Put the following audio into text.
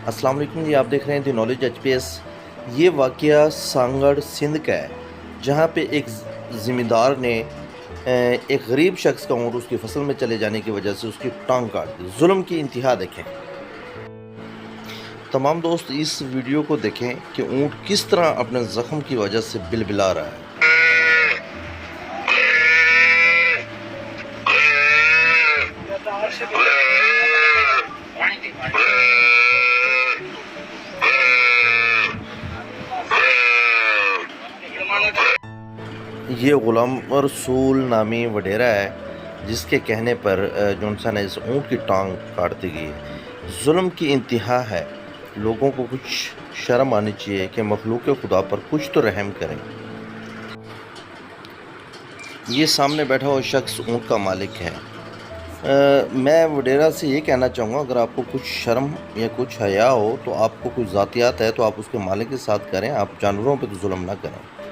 السلام علیکم جی، آپ دیکھ رہے ہیں the knowledge H P S. یہ واقعہ سانگڑ سندھ کا ہے، جہاں پہ ایک ذمہ دار نے ایک غریب شخص کا اونٹ اس کی فصل میں چلے جانے کی وجہ سے اس کی ٹانگ کاٹ دی۔ ظلم کی انتہا دیکھیں۔ تمام دوست اس ویڈیو کو دیکھیں کہ اونٹ کس طرح اپنے زخم کی وجہ سے بلبلا رہا ہے۔ یہ غلام رسول نامی وڈیرا ہے، جس کے کہنے پر جو انسان ہے اس اونٹ کی ٹانگ کاٹ دی گئی ہے۔ ظلم کی انتہا ہے۔ لوگوں کو کچھ شرم آنی چاہیے کہ مخلوق خدا پر کچھ تو رحم کریں۔ یہ سامنے بیٹھا ہوا شخص اونٹ کا مالک ہے۔ میں وڈیرا سے یہ کہنا چاہوں گا، اگر آپ کو کچھ شرم یا کچھ حیا ہو تو آپ کو کچھ ذاتیات ہے تو آپ اس کے مالک کے ساتھ کریں، آپ جانوروں پہ تو ظلم نہ کریں۔